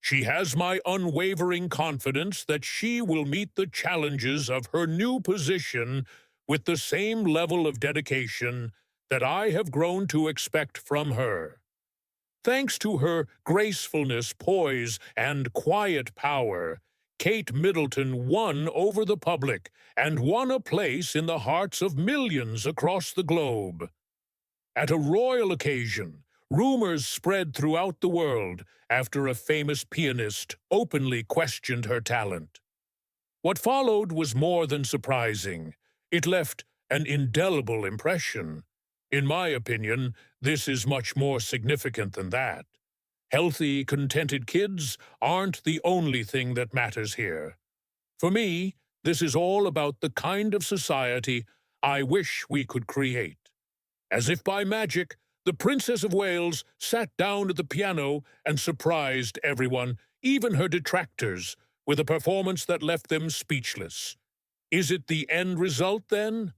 She has my unwavering confidence that she will meet the challenges of her new position with the same level of dedication that I have grown to expect from her. Thanks to her gracefulness, poise, and quiet power, Kate Middleton won over the public and won a place in the hearts of millions across the globe. At a royal occasion, rumors spread throughout the world after a famous pianist openly questioned her talent. What followed was more than surprising. It left an indelible impression. In my opinion, this is much more significant than that. Healthy, contented kids aren't the only thing that matters here. For me, this is all about the kind of society I wish we could create. As if by magic, the Princess of Wales sat down at the piano and surprised everyone, even her detractors, with a performance that left them speechless. Is it the end result, then?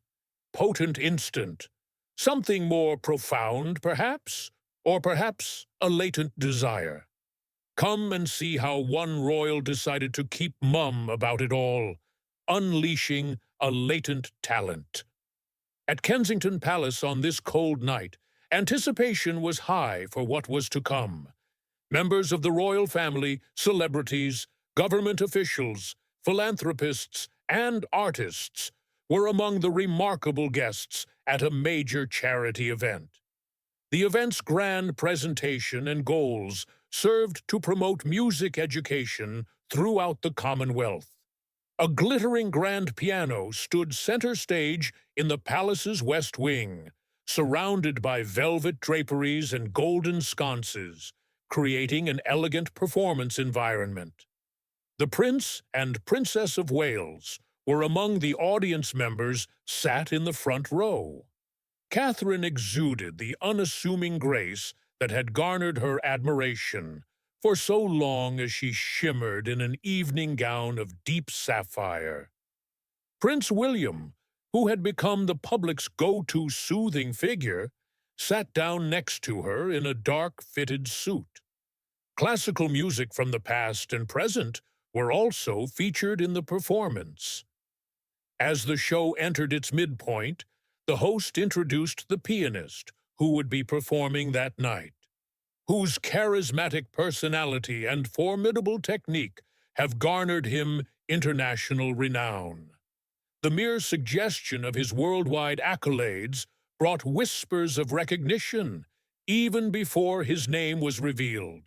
Potent instant. Something more profound, perhaps? Or perhaps a latent desire? Come and see how one royal decided to keep mum about it all, unleashing a latent talent. At Kensington Palace on this cold night, anticipation was high for what was to come. Members of the royal family, celebrities, government officials, philanthropists, and artists were among the remarkable guests at a major charity event. The event's grand presentation and goals served to promote music education throughout the Commonwealth. A glittering grand piano stood center stage in the palace's west wing, surrounded by velvet draperies and golden sconces, creating an elegant performance environment. The Prince and Princess of Wales were among the audience members sat in the front row. Catherine exuded the unassuming grace that had garnered her admiration for so long as she shimmered in an evening gown of deep sapphire. Prince William, who had become the public's go-to soothing figure, sat down next to her in a dark fitted suit. Classical music from the past and present were also featured in the performance. As the show entered its midpoint, the host introduced the pianist who would be performing that night, whose charismatic personality and formidable technique have garnered him international renown. The mere suggestion of his worldwide accolades brought whispers of recognition even before his name was revealed.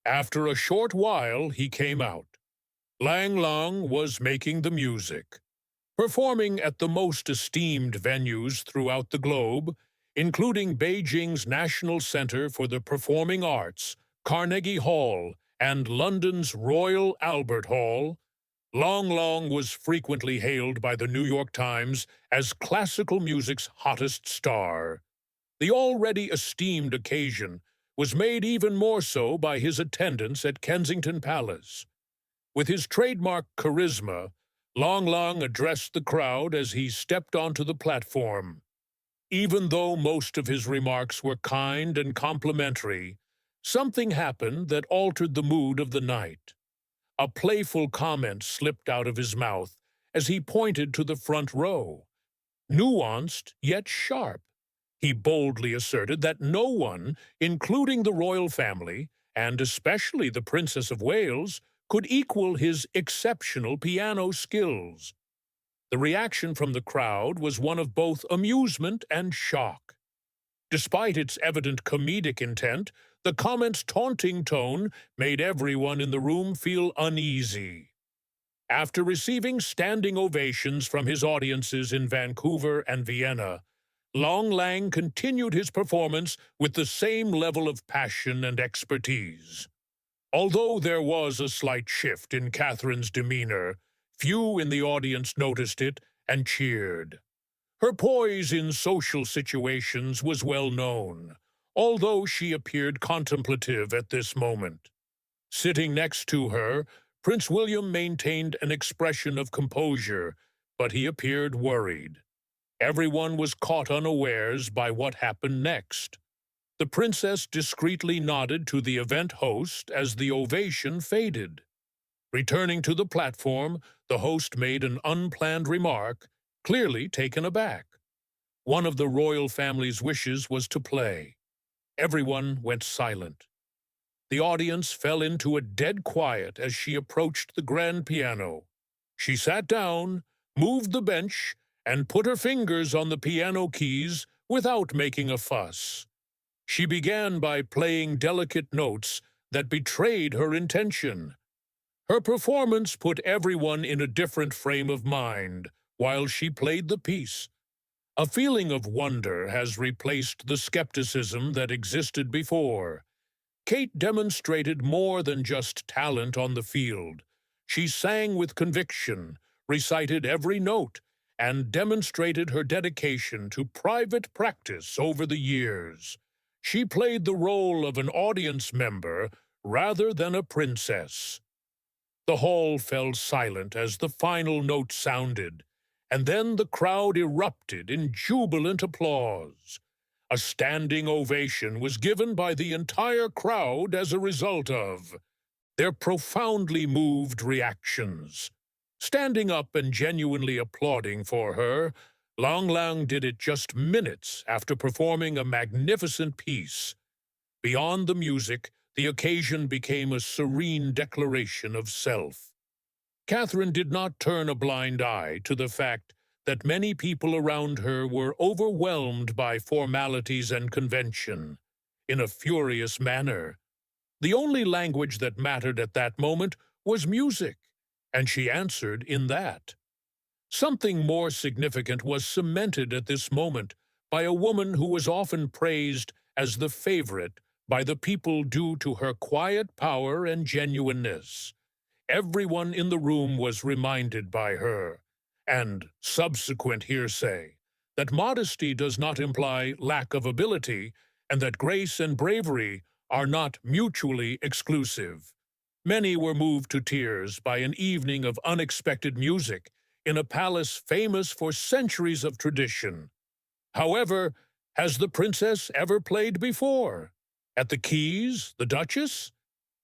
After a short while, he came out. Lang Lang was making the music, performing at the most esteemed venues throughout the globe, including Beijing's National Center for the Performing Arts, Carnegie Hall, and London's Royal Albert Hall. Lang Lang was frequently hailed by the New York Times as classical music's hottest star. The already esteemed occasion was made even more so by his attendance at Kensington Palace. With his trademark charisma, Lang Lang addressed the crowd as he stepped onto the platform. Even though most of his remarks were kind and complimentary, something happened that altered the mood of the night. A playful comment slipped out of his mouth as he pointed to the front row. Nuanced, yet sharp, he boldly asserted that no one, including the royal family, and especially the Princess of Wales, could equal his exceptional piano skills. The reaction from the crowd was one of both amusement and shock. Despite its evident comedic intent, the comment's taunting tone made everyone in the room feel uneasy. After receiving standing ovations from his audiences in Vancouver and Vienna, Lang Lang continued his performance with the same level of passion and expertise. Although there was a slight shift in Catherine's demeanor, few in the audience noticed it and cheered. Her poise in social situations was well known, although she appeared contemplative at this moment. Sitting next to her, Prince William maintained an expression of composure, but he appeared worried. Everyone was caught unawares by what happened next. The princess discreetly nodded to the event host as the ovation faded. Returning to the platform, the host made an unplanned remark, clearly taken aback. One of the royal family's wishes was to play. Everyone went silent. The audience fell into a dead quiet as she approached the grand piano. She sat down, moved the bench, and put her fingers on the piano keys without making a fuss. She began by playing delicate notes that betrayed her intention. Her performance put everyone in a different frame of mind while she played the piece. A feeling of wonder has replaced the skepticism that existed before. Kate demonstrated more than just talent on the field. She sang with conviction, recited every note, and demonstrated her dedication to private practice over the years. She played the role of an audience member rather than a princess. The hall fell silent as the final note sounded, and then the crowd erupted in jubilant applause. A standing ovation was given by the entire crowd as a result of their profoundly moved reactions. Standing up and genuinely applauding for her, Lang Lang did it just minutes after performing a magnificent piece. Beyond the music, the occasion became a serene declaration of self. Catherine did not turn a blind eye to the fact that many people around her were overwhelmed by formalities and convention. In a furious manner, the only language that mattered at that moment was music, and she answered in that. Something more significant was cemented at this moment by a woman who was often praised as the favorite by the people due to her quiet power and genuineness. Everyone in the room was reminded by her, and subsequent hearsay, that modesty does not imply lack of ability, and that grace and bravery are not mutually exclusive. Many were moved to tears by an evening of unexpected music in a palace famous for centuries of tradition. However, has the princess ever played before? At the keys, the Duchess?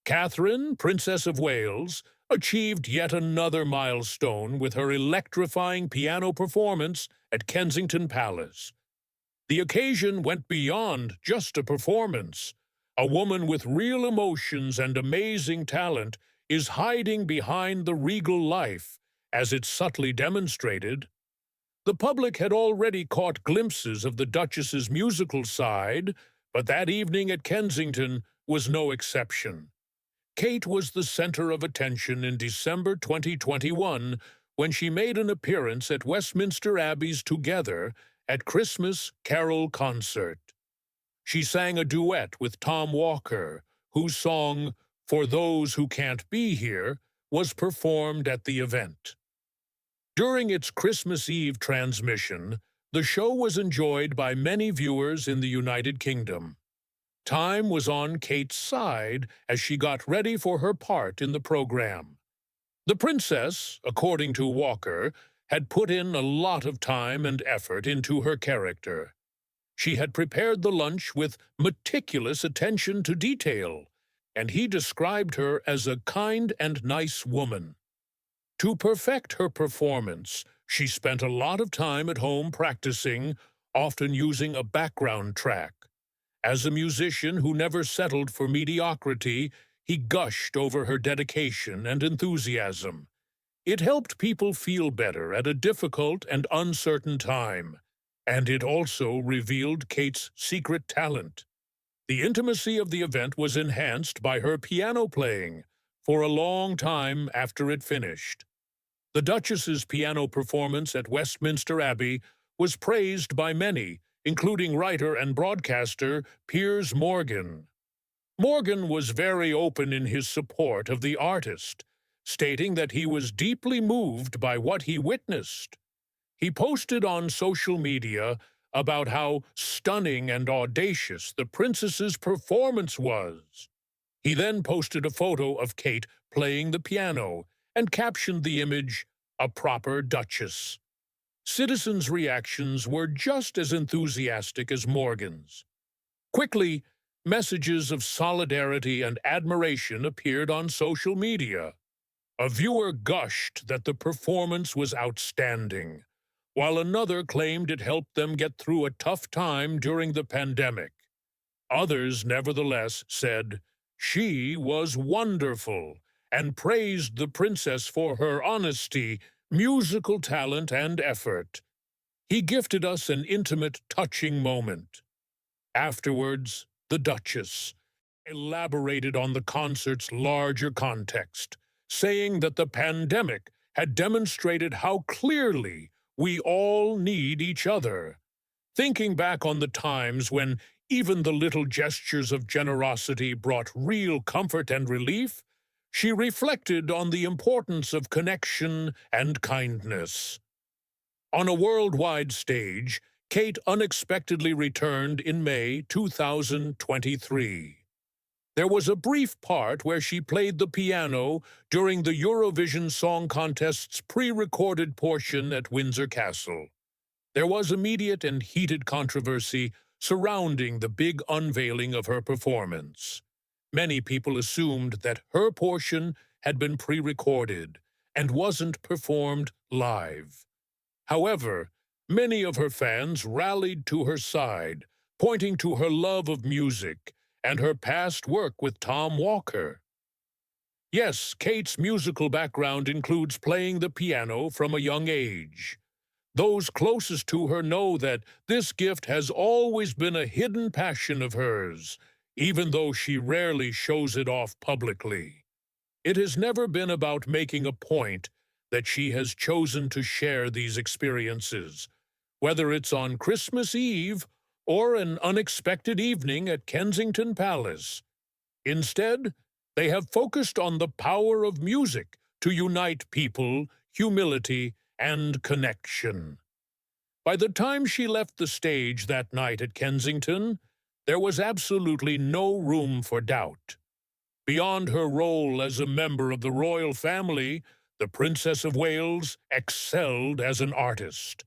Catherine, Princess of Wales, achieved yet another milestone with her electrifying piano performance at Kensington Palace. The occasion went beyond just a performance. A woman with real emotions and amazing talent is hiding behind the regal life, as it subtly demonstrated. The public had already caught glimpses of the Duchess's musical side, but that evening at Kensington was no exception. Kate was the center of attention in December 2021 when she made an appearance at Westminster Abbey's Together at Christmas Carol concert. She sang a duet with Tom Walker, whose song, For Those Who Can't Be Here, was performed at the event. During its Christmas Eve transmission, the show was enjoyed by many viewers in the United Kingdom. Time was on Kate's side as she got ready for her part in the program. The princess, according to Walker, had put in a lot of time and effort into her character. She had prepared the lunch with meticulous attention to detail, and he described her as a kind and nice woman. To perfect her performance, she spent a lot of time at home practicing, often using a background track. As a musician who never settled for mediocrity, he gushed over her dedication and enthusiasm. It helped people feel better at a difficult and uncertain time, and it also revealed Kate's secret talent. The intimacy of the event was enhanced by her piano playing for a long time after it finished. The Duchess's piano performance at Westminster Abbey was praised by many, including writer and broadcaster Piers Morgan. Morgan was very open in his support of the artist, stating that he was deeply moved by what he witnessed. He posted on social media about how stunning and audacious the princess's performance was. He then posted a photo of Kate playing the piano and captioned the image, "A proper Duchess." Citizens' reactions were just as enthusiastic as Morgan's. Quickly, messages of solidarity and admiration appeared on social media. A viewer gushed that the performance was outstanding, while another claimed it helped them get through a tough time during the pandemic. Others, nevertheless, said she was wonderful and praised the princess for her honesty, musical talent, and effort. He gifted us an intimate, touching moment. Afterwards, the Duchess elaborated on the concert's larger context, saying that the pandemic had demonstrated how clearly we all need each other. Thinking back on the times when even the little gestures of generosity brought real comfort and relief, she reflected on the importance of connection and kindness. On a worldwide stage, Kate unexpectedly returned in May 2023. There was a brief part where she played the piano during the Eurovision Song Contest's pre-recorded portion at Windsor Castle. There was immediate and heated controversy surrounding the big unveiling of her performance. Many people assumed that her portion had been pre-recorded and wasn't performed live. However, many of her fans rallied to her side, pointing to her love of music and her past work with Tom Walker. Yes, Kate's musical background includes playing the piano from a young age. Those closest to her know that this gift has always been a hidden passion of hers, even though she rarely shows it off publicly. It has never been about making a point that she has chosen to share these experiences, whether it's on Christmas Eve or an unexpected evening at Kensington Palace. Instead, they have focused on the power of music to unite people, humility, and connection. By the time she left the stage that night at Kensington, there was absolutely no room for doubt. Beyond her role as a member of the royal family, the Princess of Wales excelled as an artist.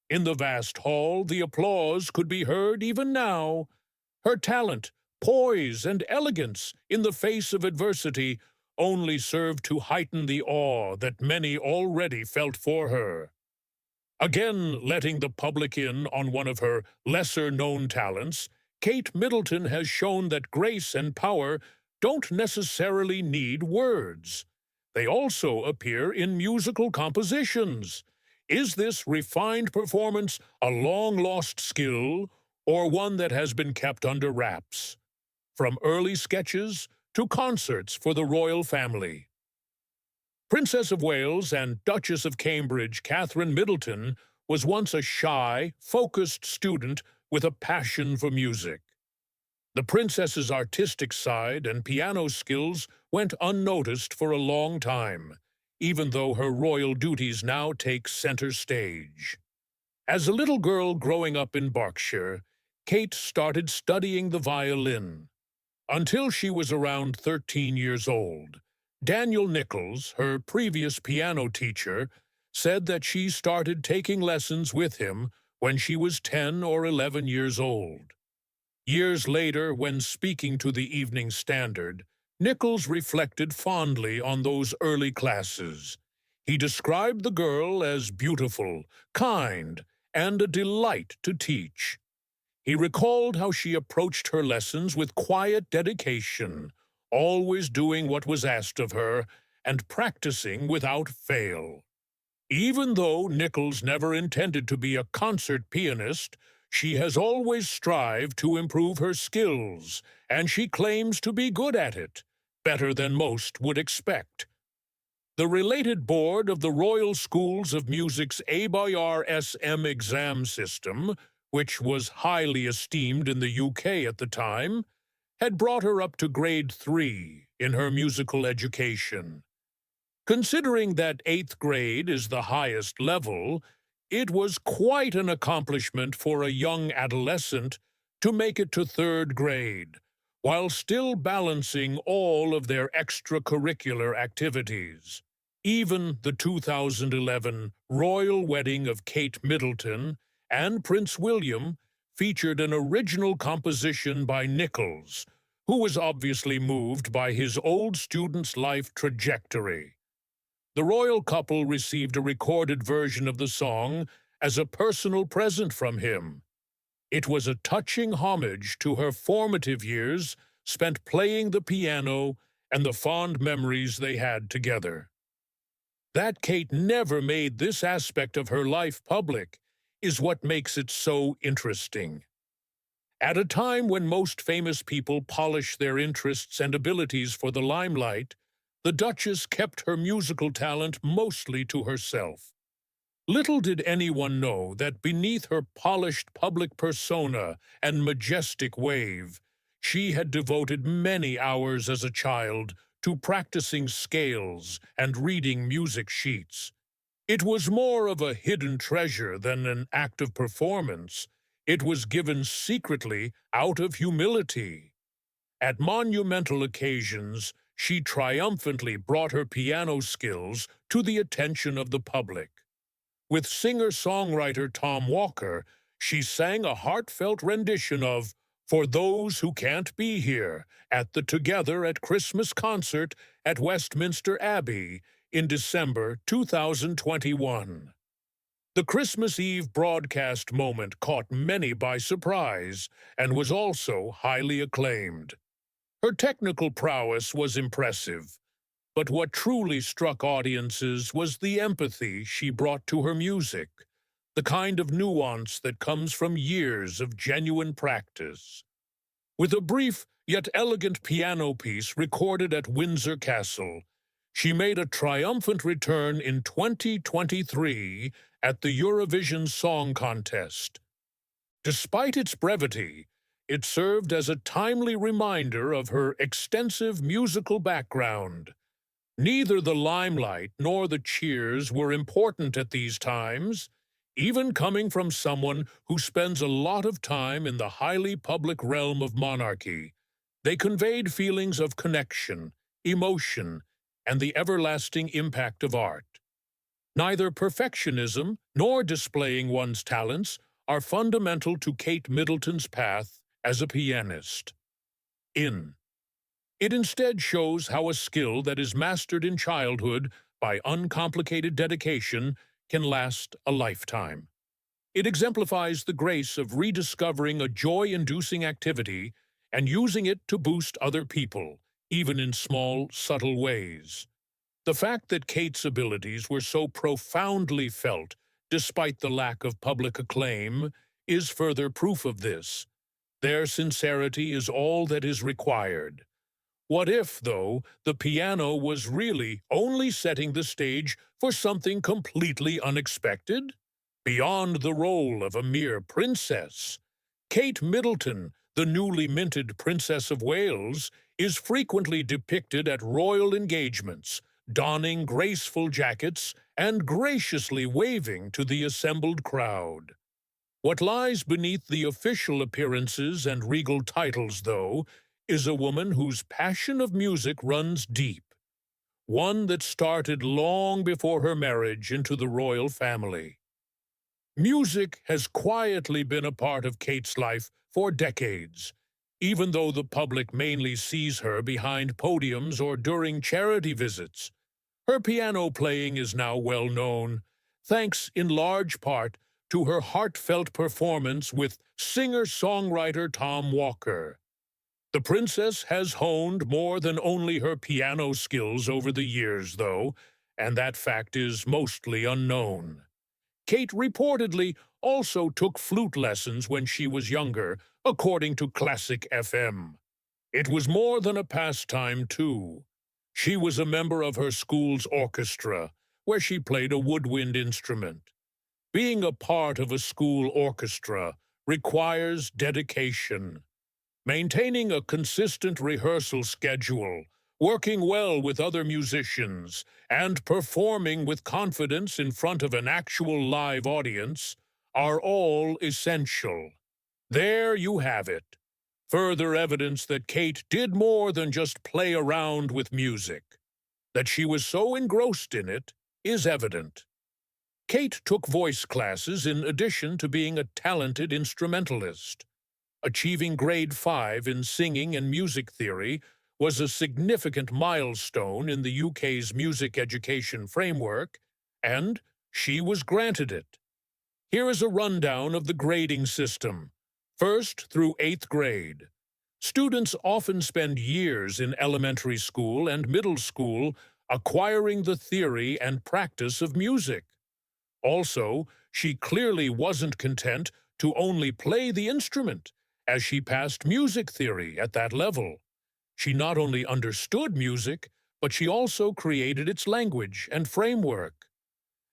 In the vast hall, the applause could be heard even now. Her talent, poise, and elegance in the face of adversity only served to heighten the awe that many already felt for her. Again, letting the public in on one of her lesser-known talents, Kate Middleton has shown that grace and power don't necessarily need words. They also appear in musical compositions. Is this refined performance a long-lost skill, or one that has been kept under wraps? From early sketches to concerts for the royal family. Princess of Wales and Duchess of Cambridge Catherine Middleton was once a shy, focused student with a passion for music. The princess's artistic side and piano skills went unnoticed for a long time, even though her royal duties now take center stage. As a little girl growing up in Berkshire, Kate started studying the violin. Until she was around 13 years old, Daniel Nichols, her previous piano teacher, said that she started taking lessons with him when she was 10 or 11 years old. Years later, when speaking to the Evening Standard, Nichols reflected fondly on those early classes. He described the girl as beautiful, kind, and a delight to teach. He recalled how she approached her lessons with quiet dedication, always doing what was asked of her and practicing without fail. Even though Nichols never intended to be a concert pianist, she has always strived to improve her skills, and she claims to be good at it, better than most would expect. The related board of the Royal Schools of Music's ABR-SM exam system, which was highly esteemed in the UK at the time, had brought her up to grade 3 in her musical education. Considering that 8th grade is the highest level, it was quite an accomplishment for a young adolescent to make it to 3rd grade, while still balancing all of their extracurricular activities. Even the 2011 royal wedding of Kate Middleton and Prince William featured an original composition by Nichols, who was obviously moved by his old student's life trajectory. The royal couple received a recorded version of the song as a personal present from him. It was a touching homage to her formative years spent playing the piano and the fond memories they had together. That Kate never made this aspect of her life public is what makes it so interesting. At a time when most famous people polish their interests and abilities for the limelight, the Duchess kept her musical talent mostly to herself. Little did anyone know that beneath her polished public persona and majestic wave, she had devoted many hours as a child to practicing scales and reading music sheets. It was more of a hidden treasure than an act of performance. It was given secretly out of humility. At monumental occasions, she triumphantly brought her piano skills to the attention of the public. With singer-songwriter Tom Walker, she sang a heartfelt rendition of "For Those Who Can't Be Here" at the Together at Christmas concert at Westminster Abbey in December 2021. The Christmas Eve broadcast moment caught many by surprise and was also highly acclaimed. Her technical prowess was impressive, but what truly struck audiences was the empathy she brought to her music, the kind of nuance that comes from years of genuine practice. With a brief yet elegant piano piece recorded at Windsor Castle, she made a triumphant return in 2023 at the Eurovision Song Contest. Despite its brevity, it served as a timely reminder of her extensive musical background. Neither the limelight nor the cheers were important at these times, even coming from someone who spends a lot of time in the highly public realm of monarchy. They conveyed feelings of connection, emotion, and the everlasting impact of art. Neither perfectionism nor displaying one's talents are fundamental to Kate Middleton's path as a pianist. It instead shows how a skill that is mastered in childhood by uncomplicated dedication can last a lifetime. It exemplifies the grace of rediscovering a joy-inducing activity and using it to boost other people, even in small, subtle ways. The fact that Kate's abilities were so profoundly felt, despite the lack of public acclaim, is further proof of this. Their sincerity is all that is required. What if, though, the piano was really only setting the stage for something completely unexpected? Beyond the role of a mere princess, Kate Middleton, the newly minted Princess of Wales, is frequently depicted at royal engagements, donning graceful jackets and graciously waving to the assembled crowd. What lies beneath the official appearances and regal titles, though, is a woman whose passion of music runs deep, one that started long before her marriage into the royal family. Music has quietly been a part of Kate's life for decades, even though the public mainly sees her behind podiums or during charity visits. Her piano playing is now well known, thanks in large part to her heartfelt performance with singer-songwriter Tom Walker. The princess has honed more than only her piano skills over the years, though, and that fact is mostly unknown. Kate reportedly also took flute lessons when she was younger, according to Classic FM. It was more than a pastime, too. She was a member of her school's orchestra, where she played a woodwind instrument. Being a part of a school orchestra requires dedication. Maintaining a consistent rehearsal schedule, working well with other musicians, and performing with confidence in front of an actual live audience are all essential. There you have it. Further evidence that Kate did more than just play around with music. That she was so engrossed in it is evident. Kate took voice classes in addition to being a talented instrumentalist. Achieving grade 5 in singing and music theory was a significant milestone in the UK's music education framework, and she was granted it. Here is a rundown of the grading system, 1st through 8th grade. Students often spend years in elementary school and middle school acquiring the theory and practice of music. Also, she clearly wasn't content to only play the instrument, as she passed music theory at that level. She not only understood music, but she also created its language and framework.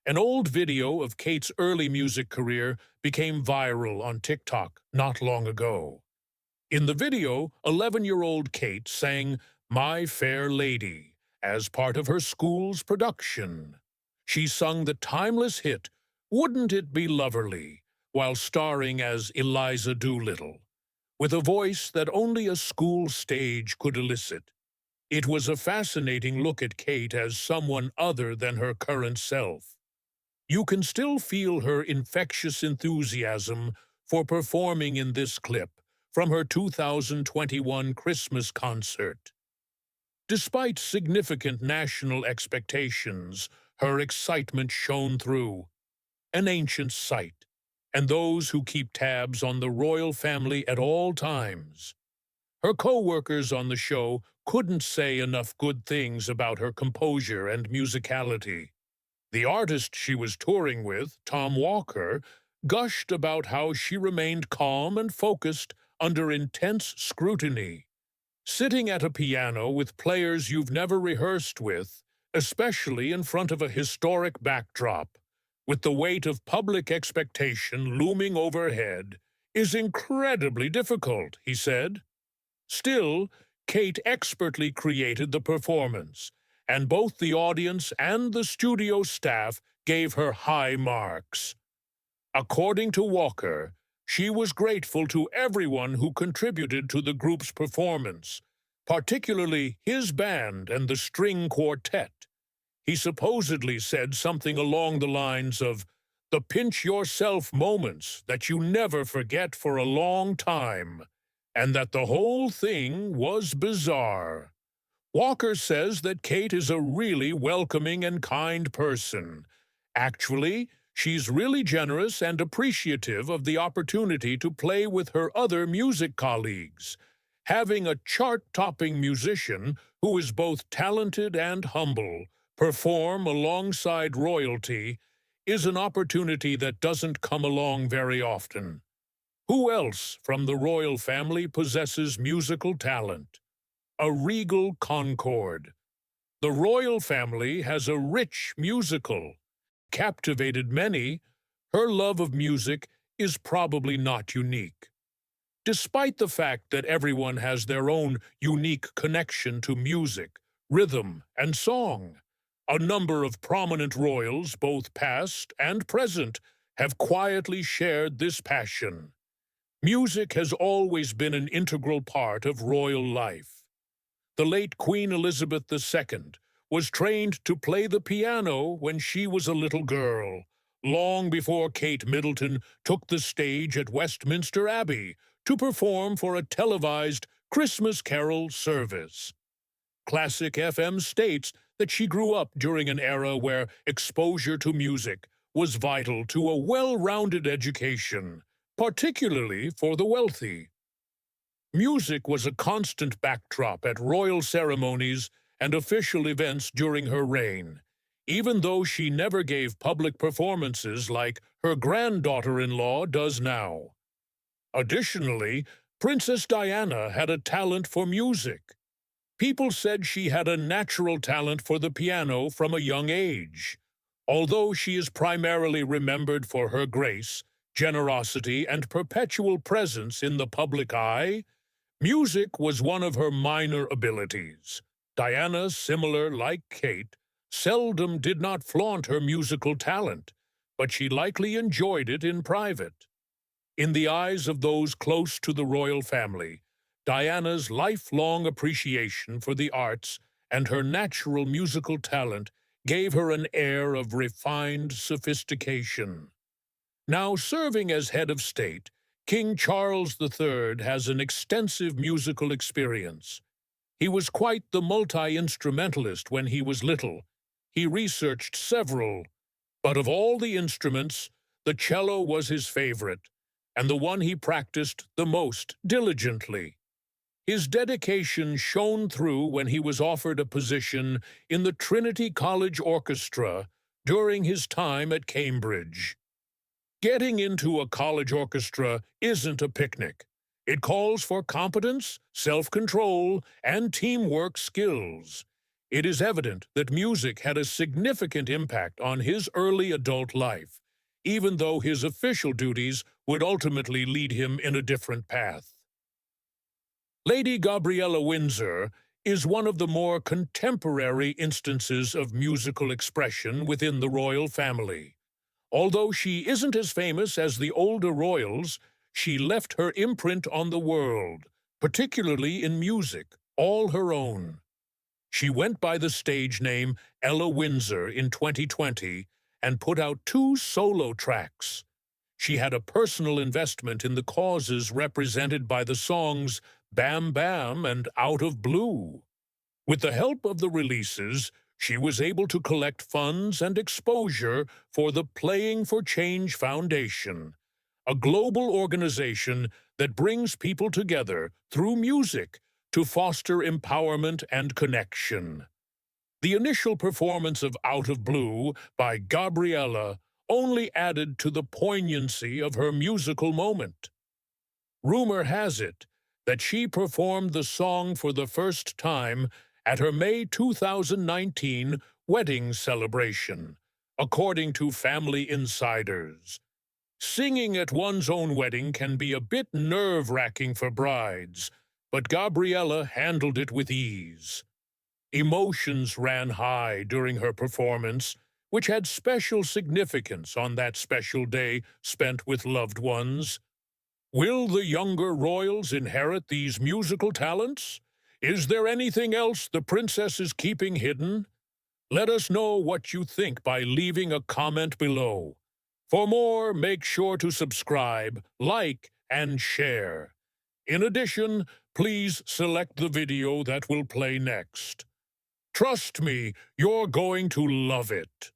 An old video of Kate's early music career became viral on TikTok not long ago. In the video, 11-year-old Kate sang "My Fair Lady" as part of her school's production. She sung the timeless hit "Wouldn't It Be Loverly" while starring as Eliza Doolittle, with a voice that only a school stage could elicit. It was a fascinating look at Kate as someone other than her current self. You can still feel her infectious enthusiasm for performing in this clip from her 2021 Christmas concert. Despite significant national expectations, her excitement shone through. An ancient sight, and those who keep tabs on the royal family at all times. Her co-workers on the show couldn't say enough good things about her composure and musicality. The artist she was touring with, Tom Walker, gushed about how she remained calm and focused under intense scrutiny. Sitting at a piano with players you've never rehearsed with, especially in front of a historic backdrop, with the weight of public expectation looming overhead, is incredibly difficult, he said. Still, Kate expertly created the performance, and both the audience and the studio staff gave her high marks. According to Walker, she was grateful to everyone who contributed to the group's performance, particularly his band and the string quartet. He supposedly said something along the lines of the pinch-yourself moments that you never forget for a long time, and that the whole thing was bizarre. Walker says that Kate is a really welcoming and kind person. Actually, she's really generous and appreciative of the opportunity to play with her other music colleagues. Having a chart-topping musician who is both talented and humble perform alongside royalty is an opportunity that doesn't come along very often. Who else from the royal family possesses musical talent? A regal concord. The royal family has a rich musical. Captivated many, her love of music is probably not unique. Despite the fact that everyone has their own unique connection to music, rhythm, and song, a number of prominent royals, both past and present, have quietly shared this passion. Music has always been an integral part of royal life. The late Queen Elizabeth II was trained to play the piano when she was a little girl, long before Kate Middleton took the stage at Westminster Abbey to perform for a televised Christmas carol service. Classic FM states that she grew up during an era where exposure to music was vital to a well-rounded education, particularly for the wealthy. Music was a constant backdrop at royal ceremonies and official events during her reign, even though she never gave public performances like her granddaughter-in-law does now. Additionally, Princess Diana had a talent for music. People said she had a natural talent for the piano from a young age. Although she is primarily remembered for her grace, generosity, and perpetual presence in the public eye, music was one of her minor abilities. Diana, similar like Kate, seldom did not flaunt her musical talent, but she likely enjoyed it in private. In the eyes of those close to the royal family, Diana's lifelong appreciation for the arts and her natural musical talent gave her an air of refined sophistication. Now, serving as head of state, King Charles III has an extensive musical experience. He was quite the multi-instrumentalist when he was little. He researched several, but of all the instruments, the cello was his favorite, and the one he practiced the most diligently. His dedication shone through when he was offered a position in the Trinity College Orchestra during his time at Cambridge. Getting into a college orchestra isn't a picnic. It calls for competence, self-control, and teamwork skills. It is evident that music had a significant impact on his early adult life, even though his official duties would ultimately lead him in a different path. Lady Gabriella Windsor is one of the more contemporary instances of musical expression within the royal family. Although she isn't as famous as the older royals, she left her imprint on the world, particularly in music, all her own. She went by the stage name Ella Windsor in 2020 and put out 2 solo tracks. She had a personal investment in the causes represented by the songs Bam Bam and Out of Blue. With the help of the releases, she was able to collect funds and exposure for the Playing for Change Foundation, a global organization that brings people together through music to foster empowerment and connection. The initial performance of Out of Blue by Gabriella only added to the poignancy of her musical moment. Rumor has it that she performed the song for the first time at her May 2019 wedding celebration, according to family insiders. Singing at one's own wedding can be a bit nerve-wracking for brides, but Gabriella handled it with ease. Emotions ran high during her performance, which had special significance on that special day spent with loved ones. Will the younger royals inherit these musical talents? Is there anything else the princess is keeping hidden? Let us know what you think by leaving a comment below. For more, make sure to subscribe, like, and share. In addition, please select the video that will play next. Trust me, you're going to love it.